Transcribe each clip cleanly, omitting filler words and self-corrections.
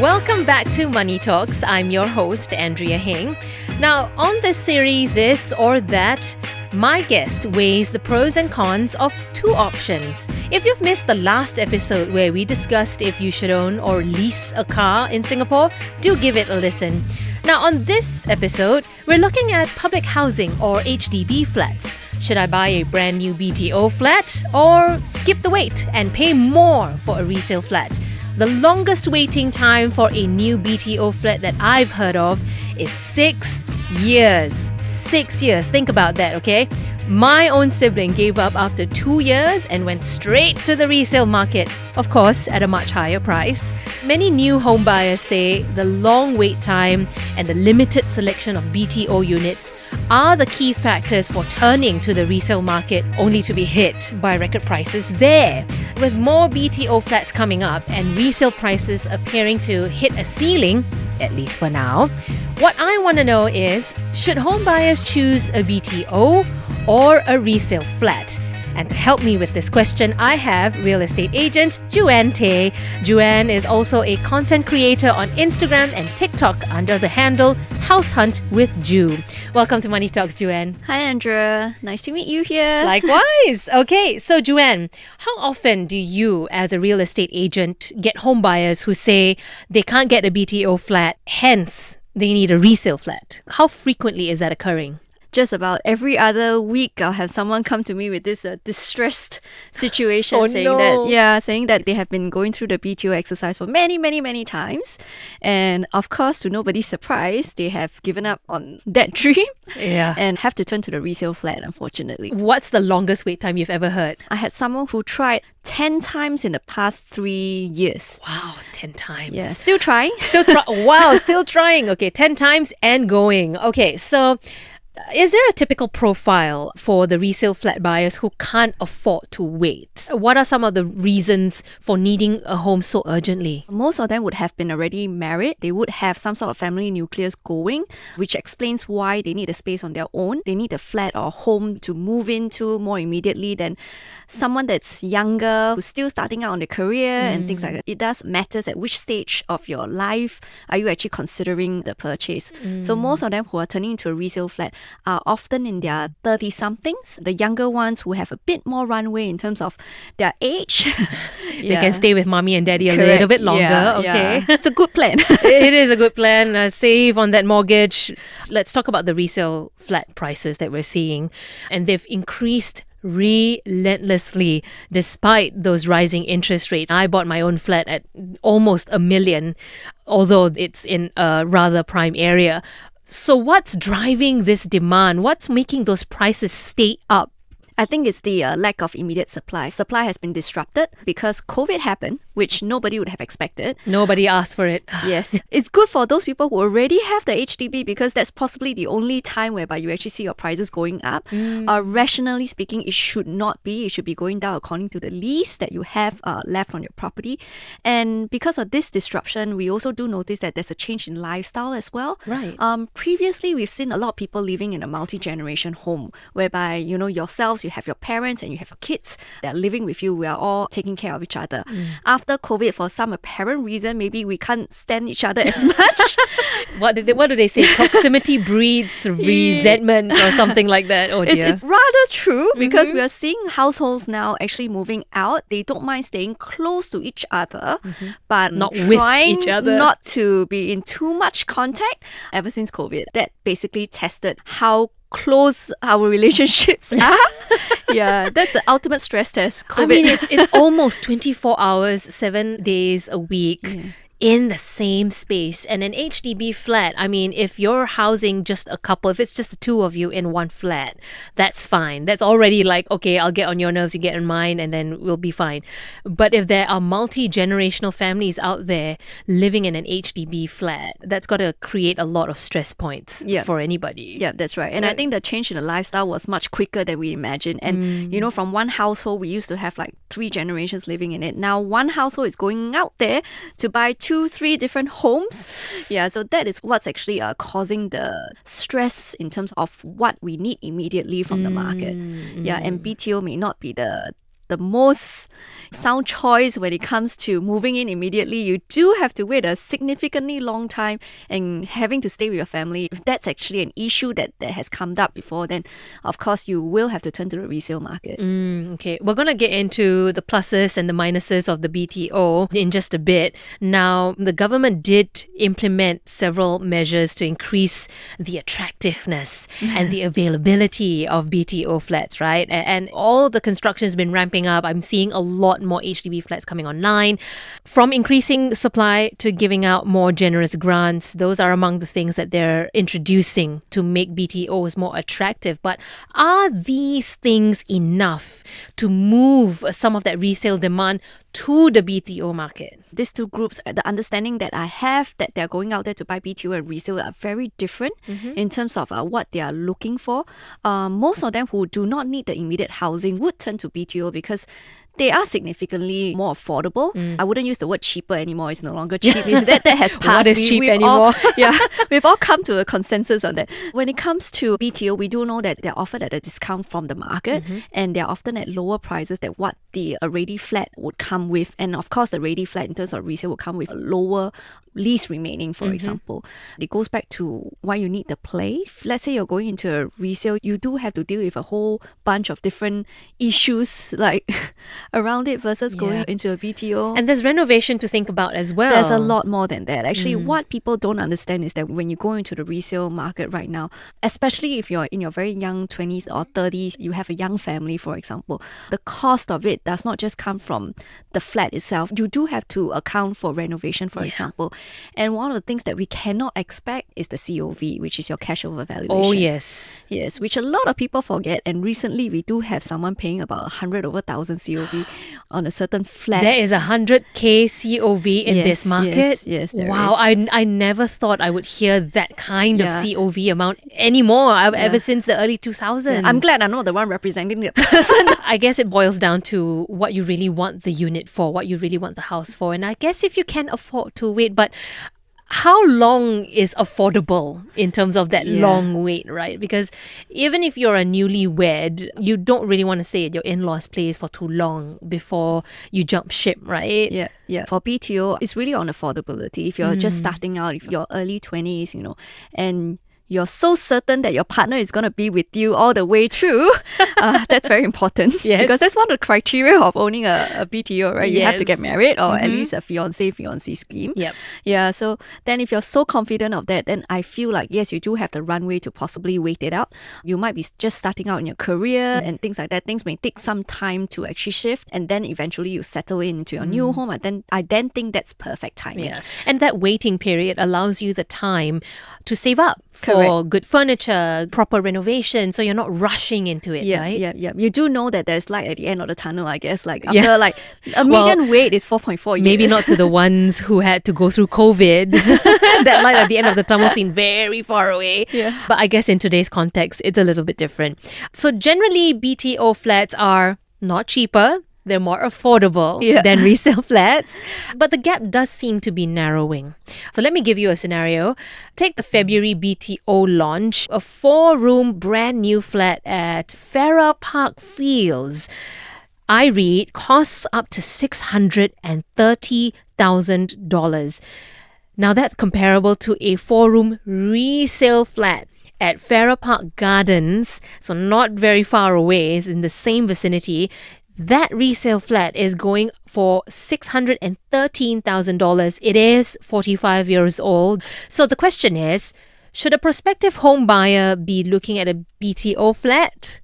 Welcome back to Money Talks. I'm your host, Andrea Heng. Now, on this series, This or That, my guest weighs the pros and cons of two options. If you've missed the last episode where we discussed if you should own or lease a car in Singapore, do give it a listen. Now, on this episode, we're looking at public housing or HDB flats. Should I buy a brand new BTO flat or skip the wait and pay more for a resale flat? The longest waiting time for a new BTO flat that I've heard of is 6 years. 6 years. Think about that, okay? My own sibling gave up after 2 years and went straight to the resale market, of course, at a much higher price. Many new homebuyers say the long wait time and the limited selection of BTO units are the key factors for turning to the resale market, only to be hit by record prices there. With more BTO flats coming up and resale prices appearing to hit a ceiling, at least for now, what I want to know is, should homebuyers choose a BTO or a resale flat? And to help me with this question, I have real estate agent Jooann Tay. Jooann is also a content creator on Instagram and TikTok under the handle House Hunt with Ju. Welcome to Money Talks, Jooann. Hi, Andrea. Nice to meet you here. Likewise. Okay, so Jooann, how often do you, as a real estate agent, get home buyers who say they can't get a BTO flat, hence they need a resale flat? How frequently is that occurring? Just about every other week, I'll have someone come to me with this distressed situation, saying that they have been going through the BTO exercise for many times, and of course, to nobody's surprise, they have given up on that dream, and have to turn to the resale flat. Unfortunately, what's the longest wait time you've ever heard? I had someone who tried 10 times in the past 3 years. Wow, 10 times. Yeah, still trying. Still trying. Okay, 10 times and going. Okay, so is there a typical profile for the resale flat buyers who can't afford to wait? What are some of the reasons for needing a home so urgently? Most of them would have been already married. They would have some sort of family nucleus going, which explains why they need a space on their own. They need a flat or home to move into more immediately than someone that's younger, who's still starting out on their career and things like that. It does matter at which stage of your life are you actually considering the purchase. So most of them who are turning into a resale flat are often in their 30-somethings. The younger ones who have a bit more runway in terms of their age. They can stay with mommy and daddy a little bit longer. Okay. It's a good plan. It is a good plan. Save on that mortgage. Let's talk about the resale flat prices that we're seeing. And they've increased relentlessly despite those rising interest rates. I bought my own flat at almost $1 million, although it's in a rather prime area. So what's driving this demand? What's making those prices stay up? I think it's the lack of immediate supply. Supply has been disrupted because COVID happened, which nobody would have expected. Nobody asked for it. Yes. It's good for those people who already have the HDB because that's possibly the only time whereby you actually see your prices going up. Rationally speaking, it should not be. It should be going down according to the lease that you have left on your property. And because of this disruption, we also do notice that there's a change in lifestyle as well. Right. Previously, we've seen a lot of people living in a multi-generation home whereby, yourselves, you have your parents and you have your kids that are living with you. We are all taking care of each other. After COVID, for some apparent reason, maybe we can't stand each other as much. What do they say? Proximity breeds resentment or something like that. Oh dear. It's rather true because we are seeing households now actually moving out. They don't mind staying close to each other, but not with each other. Not to be in too much contact. Ever since COVID, that basically tested how close our relationships are. That's the ultimate stress test. COVID. I mean, it's almost 24 hours, 7 days a week. in the same space. And an HDB flat, I mean, if you're housing just a couple, if it's just the two of you in one flat, that's fine. That's already like, okay, I'll get on your nerves, you get on mine, and then we'll be fine. But if there are multi-generational families out there living in an HDB flat, that's got to create a lot of stress points for anybody. Yeah, that's right. And I think the change in the lifestyle was much quicker than we imagined. And, you know, from one household, we used to have like 3 generations living in it. Now, one household is going out there to buy 2-3 different homes. Yeah, so that is what's actually causing the stress in terms of what we need immediately from the market. Yeah, and BTO may not be the the most sound choice when it comes to moving in immediately. You do have to wait a significantly long time and having to stay with your family. If that's actually an issue that has come up before, then of course you will have to turn to the resale market. Okay, we're going to get into the pluses and the minuses of the BTO in just a bit. Now, the government did implement several measures to increase the attractiveness and the availability of BTO flats, right? And all the construction has been ramping up. I'm seeing a lot more HDB flats coming online. From increasing supply to giving out more generous grants, those are among the things that they're introducing to make BTOs more attractive. But are these things enough to move some of that resale demand to the BTO market? These two groups, the understanding that I have that they're going out there to buy BTO and resale are very different in terms of what they are looking for. Most of them who do not need the immediate housing would turn to BTO because they are significantly more affordable. I wouldn't use the word cheaper anymore. It's no longer cheap. That has passed. What is cheap anymore? We've all come to a consensus on that. When it comes to BTO, we do know that they're offered at a discount from the market and they're often at lower prices than what the ready flat would come with. And of course, the ready flat in terms of resale will come with a lower lease remaining, for example. It goes back to why you need the place. Let's say you're going into a resale, you do have to deal with a whole bunch of different issues like around it versus going into a BTO. And there's renovation to think about as well. There's a lot more than that. Actually, what people don't understand is that when you go into the resale market right now, especially if you're in your very young 20s or 30s, you have a young family, for example, the cost of it does not just come from the flat itself. You do have to account for renovation, for example. And one of the things that we cannot expect is the COV, which is your cash over valuation. Oh, yes. Yes, which a lot of people forget. And recently, we do have someone paying about 100 over 1,000 COV on a certain flat. There is 100K COV in this market? Yes, there wow, is. I never thought I would hear that kind of COV amount anymore ever since the early 2000s. I'm glad I'm not the one representing the person. I guess it boils down to what you really want the unit for, what you really want the house for. And I guess if you can afford to wait, but how long is affordable in terms of that long wait, right? Because even if you're a newlywed, you don't really want to stay at your in-laws' place for too long before you jump ship, right? Yeah. For BTO, it's really on affordability. If you're just starting out, if you're early 20s, and you're so certain that your partner is going to be with you all the way through, that's very important. Yes. Because that's one of the criteria of owning a BTO, right? You have to get married or at least a fiancé scheme. Yep. Yeah, so then if you're so confident of that, then I feel like, yes, you do have the runway to possibly wait it out. You might be just starting out in your career and things like that. Things may take some time to actually shift and then eventually you settle into your new home. And I then think that's perfect timing. Yeah. And that waiting period allows you the time to save up for good furniture, proper renovation, so you're not rushing into it, right? Yeah. You do know that there's light at the end of the tunnel, I guess. Like after a median wait is 4.4 years. Maybe not to the ones who had to go through COVID. That light at the end of the tunnel seemed very far away. Yeah. But I guess in today's context, it's a little bit different. So generally, BTO flats are not cheaper. They're more affordable than resale flats. But the gap does seem to be narrowing. So let me give you a scenario. Take the February BTO launch, a 4-room brand new flat at Farrer Park Fields. I read costs up to $630,000. Now that's comparable to a 4-room resale flat at Farrer Park Gardens, so not very far away, it's in the same vicinity. That resale flat is going for $613,000. It is 45 years old. So the question is, should a prospective home buyer be looking at a BTO flat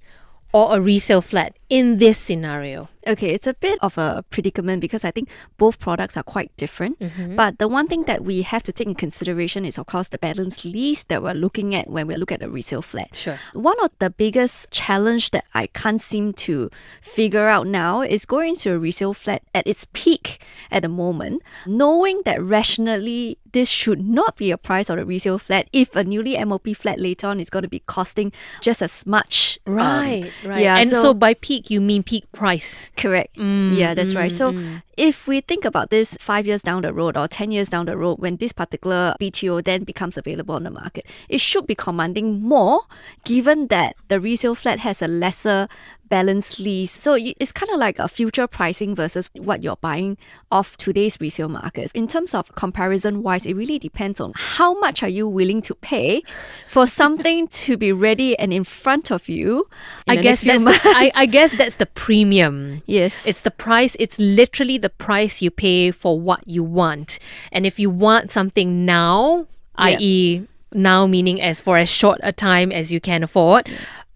or a resale flat in this scenario? Okay, it's a bit of a predicament because I think both products are quite different. But the one thing that we have to take in consideration is, of course, the balance lease that we're looking at when we look at a resale flat. Sure. One of the biggest challenge that I can't seem to figure out now is going to a resale flat at its peak at the moment, knowing that rationally this should not be a price of a resale flat if a newly MOP flat later on is going to be costing just as much. Right. Yeah, And so by peak, you mean peak price. Correct. Yeah, that's right. So if we think about this 5 years down the road or 10 years down the road, when this particular BTO then becomes available on the market, it should be commanding more given that the resale flat has a lesser balanced lease. So it's kind of like a future pricing versus what you're buying off today's resale market. In terms of comparison wise, it really depends on how much are you willing to pay for something to be ready and in front of you. I guess that's the premium. Yes. It's the price. It's literally the price you pay for what you want. And if you want something now, i.e. now meaning as for as short a time as you can afford,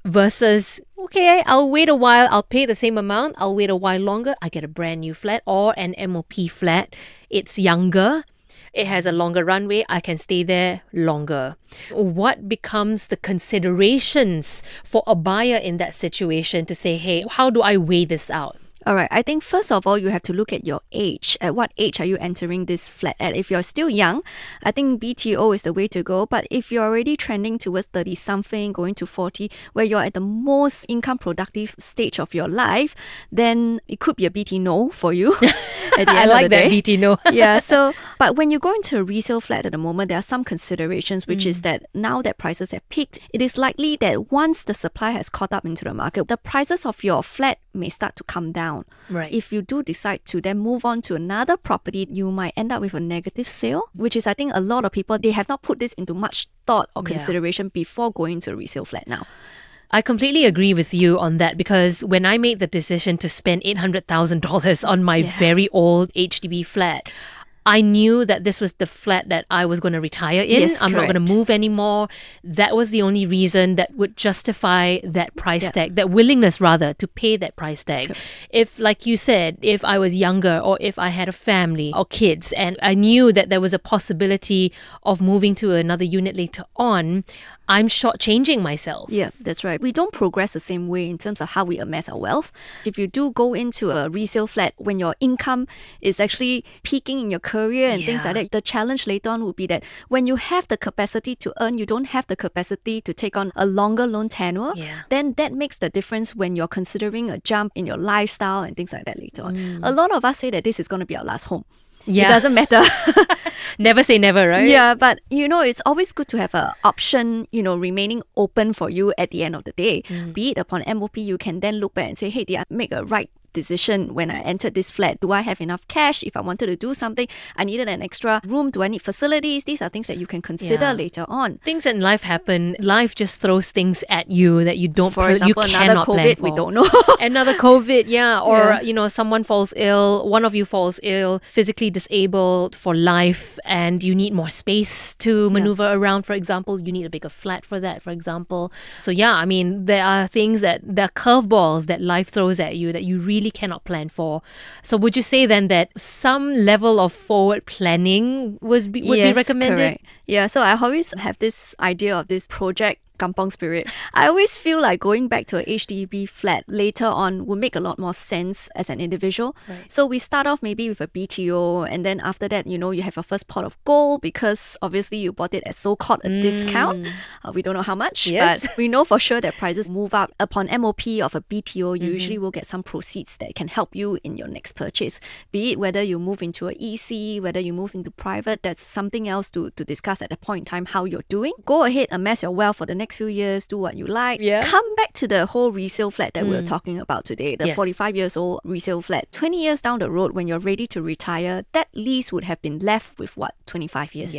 versus okay, I'll wait a while, I'll pay the same amount, I'll wait a while longer, I get a brand new flat or an MOP flat. It's younger, it has a longer runway, I can stay there longer. What becomes the considerations for a buyer in that situation to say, hey, how do I weigh this out? All right. I think first of all, you have to look at your age. At what age are you entering this flat at? If you're still young, I think BTO is the way to go. But if you're already trending towards 30-something, going to 40, where you're at the most income productive stage of your life, then it could be a BT no for you. At the end I like of the that day. BT no. Yeah. So, but when you go into a resale flat at the moment, there are some considerations, which is that now that prices have peaked, it is likely that once the supply has caught up into the market, the prices of your flat may start to come down. Right. If you do decide to then move on to another property, you might end up with a negative sale, which is, I think, a lot of people, they have not put this into much thought or consideration before going to a resale flat now. I completely agree with you on that, because when I made the decision to spend $800,000 on my very old HDB flat, I knew that this was the flat that I was going to retire in. Yes, I'm not correct. going to move anymore. That was the only reason that would justify that price tag, that willingness rather to pay that price tag. Correct. If, like you said, if I was younger or if I had a family or kids and I knew that there was a possibility of moving to another unit later on, I'm shortchanging myself. Yeah, that's right. We don't progress the same way in terms of how we amass our wealth. If you do go into a resale flat when your income is actually peaking in your career and things like that, the challenge later on would be that when you have the capacity to earn, you don't have the capacity to take on a longer loan tenure, then that makes the difference when you're considering a jump in your lifestyle and things like that later on. A lot of us say that this is going to be our last home. It doesn't matter. Never say never, right? Yeah, but it's always good to have an option, remaining open for you at the end of the day. Be it upon MOP, you can then look back and say, hey, did I make a right decision when I entered this flat? Do I have enough cash? If I wanted to do something, I needed an extra room. Do I need facilities? These are things that you can consider later on. Things in life happen. Life just throws things at you that you don't. For example, you another cannot plan COVID, for. we don't know. Another COVID, or someone falls ill. One of you falls ill, physically disabled for life, and you need more space to maneuver around. For example, you need a bigger flat for that. For example, so there are things there are curveballs that life throws at you that you really cannot plan for. So would you say then that some level of forward planning would be recommended? Correct. Yeah, so I always have this idea of this project kampong spirit. I always feel like going back to a HDB flat later on would make a lot more sense as an individual. Right. So we start off maybe with a BTO, and then after that, you have your first pot of gold because obviously you bought it at so-called a discount. We don't know how much, but we know for sure that prices move up. Upon MOP of a BTO, you usually will get some proceeds that can help you in your next purchase. Be it whether you move into an EC, whether you move into private, that's something else to discuss at the point in time how you're doing. Go ahead, amass your wealth for the next few years, do what you like. Come back to the whole resale flat that we were talking about today, the 45 years old resale flat. 20 years down the road, when you're ready to retire, that lease would have been left with 25 years.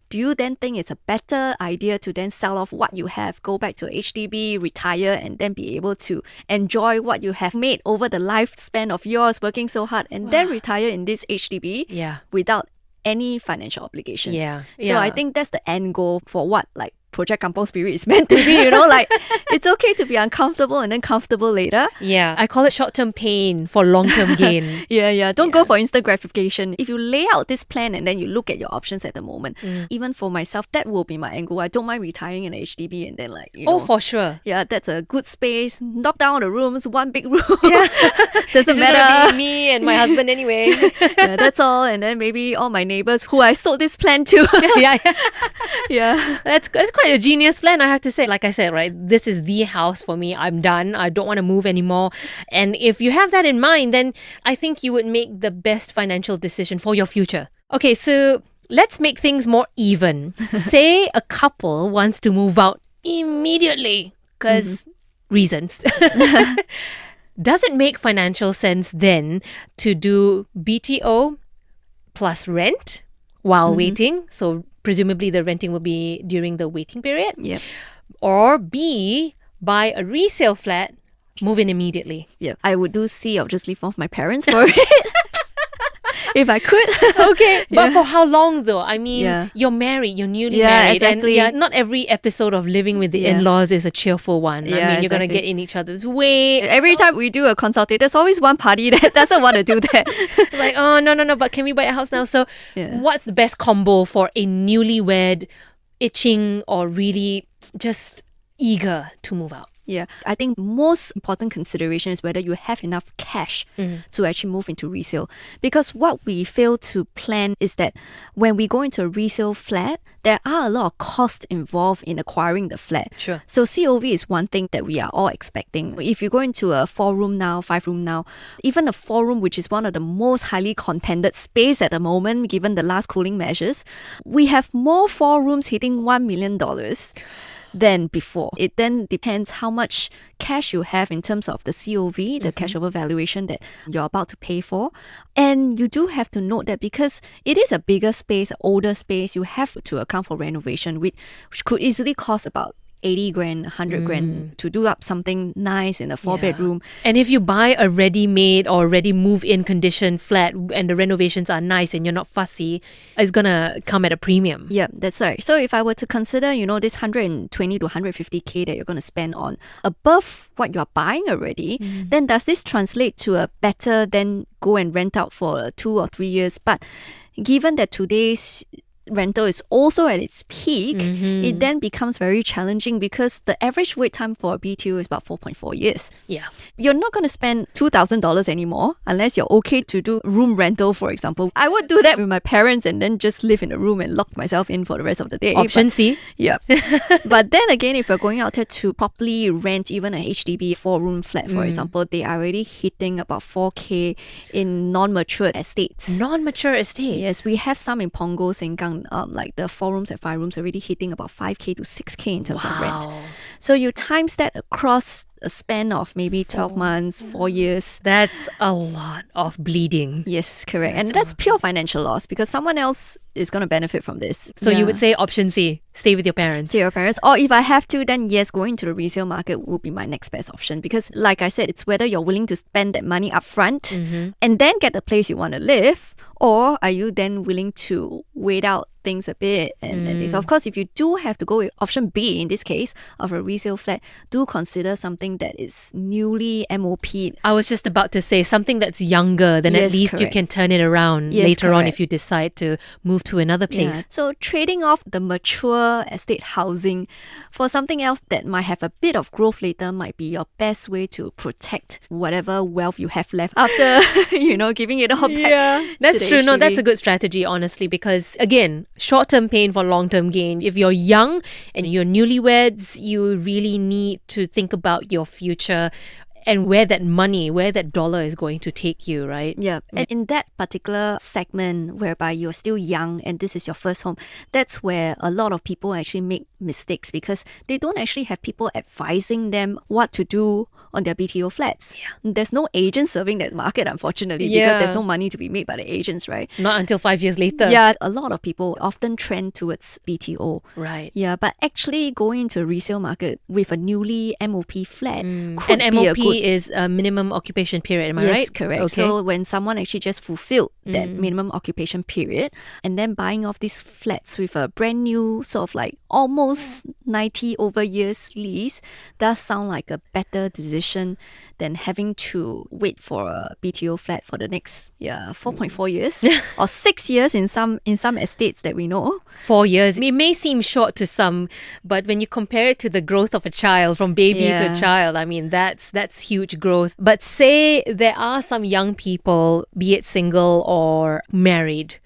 Do you then think it's a better idea to then sell off what you have, go back to HDB, retire, and then be able to enjoy what you have made over the lifespan of yours, working so hard, and then retire in this HDB without any financial obligations? So I think that's the end goal for what Project Kampong Spirit is meant to be, it's okay to be uncomfortable and then comfortable later. I call it short-term pain for long-term gain. Don't go for instant gratification. If you lay out this plan and then you look at your options at the moment, even for myself, that will be my end goal. I don't mind retiring in a HDB and then Oh, for sure. That's a good space. Knock down the rooms, one big room. Doesn't It's matter. gonna be me and my husband anyway. That's all. And then maybe all my neighbors who I sold this plan to. That's quite quite a genius plan, I have to say. Like I said, right, this is the house for me. I'm done. I don't want to move anymore. And if you have that in mind, then I think you would make the best financial decision for your future. Okay, so let's make things more even. Say a couple wants to move out immediately because reasons. Does it make financial sense then to do BTO plus rent while waiting? So presumably the renting will be during the waiting period. Yep. Or B, buy a resale flat, move in immediately. Yeah, I would do C, or just live off my parents for it. If I could. Okay, but for how long though? I mean, Yeah. you're married, you're newly Yeah, married. exactly. And not every episode of Living with the Yeah. In-Laws is a cheerful one. I Yeah, mean, you're going to exactly. get in each other's way. Every time we do a consultation, there's always one party that doesn't want to do that. It's like, oh, no, but can we buy a house now? So Yeah. what's the best combo for a newlywed itching or really just eager to move out? Yeah, I think most important consideration is whether you have enough cash to actually move into resale. Because what we fail to plan is that when we go into a resale flat, there are a lot of costs involved in acquiring the flat. Sure. So COV is one thing that we are all expecting. If you go into a 4-room now, 5-room now, even a 4-room, which is one of the most highly contended space at the moment, given the last cooling measures, we have more 4-rooms hitting $1 million than before. It then depends how much cash you have in terms of the COV, the cash over valuation that you're about to pay for. And you do have to note that because it is a bigger space, older space, you have to account for renovation, which could easily cost about 80 grand, 100 grand to do up something nice in a 4-bedroom. And if you buy a ready-made or ready move-in condition flat and the renovations are nice and you're not fussy, it's going to come at a premium. Yeah, that's right. So if I were to consider, this 120 to 150K that you're going to spend on above what you're buying already, then does this translate to a better than go and rent out for 2 or 3 years? But given that today's rental is also at its peak, it then becomes very challenging because the average wait time for a BTO is about 4.4 years. Yeah. You're not going to spend $2,000 anymore unless you're okay to do room rental, for example. I would do that with my parents and then just live in a room and lock myself in for the rest of the day. Option C. Yeah. But then again, if you're going out there to properly rent even a HDB 4-room flat, for example, they are already hitting about 4K in non-mature estates. Non-mature estates. Yes, we have some in Punggol, Sengkang, like the 4 rooms and 5 rooms already hitting about 5K to 6K in terms of rent. So you times that across a span of maybe 12 months, 4 years. That's a lot of bleeding. Yes, correct. And that's pure financial loss because someone else is going to benefit from this. So you would say option C, stay with your parents. Stay with your parents. Or if I have to, then yes, going to the resale market will be my next best option. Because like I said, it's whether you're willing to spend that money up front and then get the place you want to live, or are you then willing to wait out things a bit and this. Of course, if you do have to go with option B in this case of a resale flat, do consider something that is newly MOP'd. I was just about to say something that's younger, then Yes, at least you correct. can turn it around Yes, later on correct. if you decide to move to another place. Yeah. So trading off the mature estate housing for something else that might have a bit of growth later might be your best way to protect whatever wealth you have left after, giving it all back. That's to the true. No, HDB. that's a good strategy, honestly, because again, short-term pain for long-term gain. If you're young and you're newlyweds, you really need to think about your future and where that dollar is going to take you, right? Yeah. And in that particular segment whereby you're still young and this is your first home, that's where a lot of people actually make mistakes because they don't actually have people advising them what to do on their BTO flats. Yeah. There's no agent serving that market, unfortunately, Yeah. because there's no money to be made by the agents, right? Not until 5 years later. Yeah, a lot of people often trend towards BTO. Right. Yeah, but actually going into a resale market with a newly MOP flat could And be a MOP good... is a minimum occupation period, am I Yes, right? correct. Okay. So when someone actually just fulfilled that minimum occupation period and then buying off these flats with a brand new sort of like almost 90 over years lease does sound like a better decision than having to wait for a BTO flat for the next 4.4 years or 6 years in some estates that we know. 4 years. It may seem short to some, but when you compare it to the growth of a child, from baby to Yeah. a child, I mean, that's huge growth. But say there are some young people, be it single or married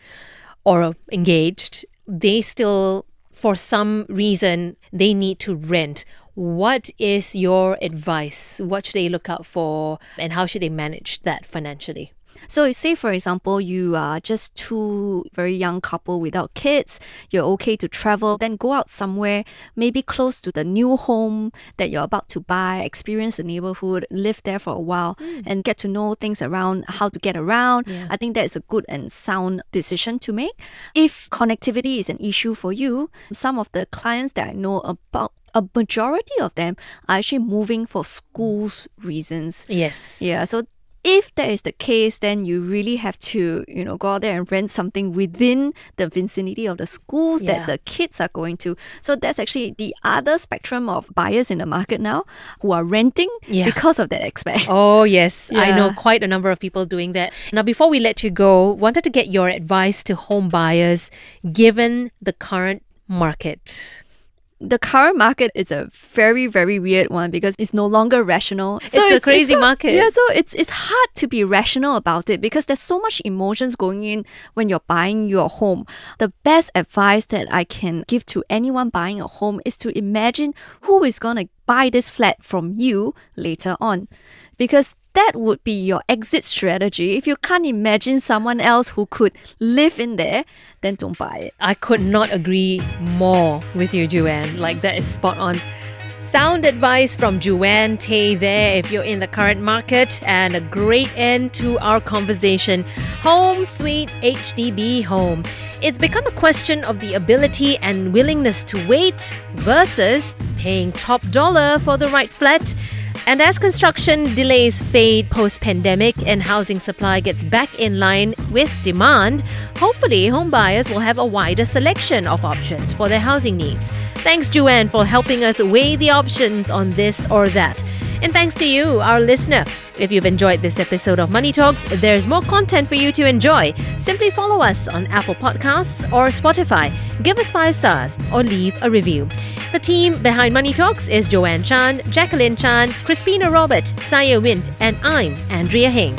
or engaged, they still for some reason they need to rent, what is your advice? What should they look out for, and how should they manage that financially? So say, for example, you are just two very young couple without kids, you're okay to travel, then go out somewhere, maybe close to the new home that you're about to buy, experience the neighborhood, live there for a while, and get to know things around, how to get around. Yeah. I think that is a good and sound decision to make. If connectivity is an issue for you, some of the clients that I know about, a majority of them are actually moving for schools reasons. Yes. Yeah, so if that is the case, then you really have to, go out there and rent something within the vicinity of the schools that the kids are going to. So that's actually the other spectrum of buyers in the market now who are renting because of that aspect. Oh, yes. I Yeah. know quite a number of people doing that. Now, before we let you go, wanted to get your advice to home buyers given the current market. The current market is a very, very weird one because it's no longer rational. It's a crazy market. Yeah, so it's hard to be rational about it because there's so much emotions going in when you're buying your home. The best advice that I can give to anyone buying a home is to imagine who is going to buy this flat from you later on. Because that would be your exit strategy. If you can't imagine someone else who could live in there, then don't buy it. I could not agree more with you, Jooann. Like, that is spot on. Sound advice from Jooann Tay there if you're in the current market, and a great end to our conversation. Home sweet HDB home. It's become a question of the ability and willingness to wait versus paying top dollar for the right flat. And as construction delays fade post-pandemic and housing supply gets back in line with demand, hopefully home buyers will have a wider selection of options for their housing needs. Thanks, Jooann, for helping us weigh the options on this or that. And thanks to you, our listener. If you've enjoyed this episode of Money Talks, there's more content for you to enjoy. Simply follow us on Apple Podcasts or Spotify. Give us 5 stars or leave a review. The team behind Money Talks is Joanne Chan, Jacqueline Chan, Crispina Robert, Saya Wint, and I'm Andrea Heng.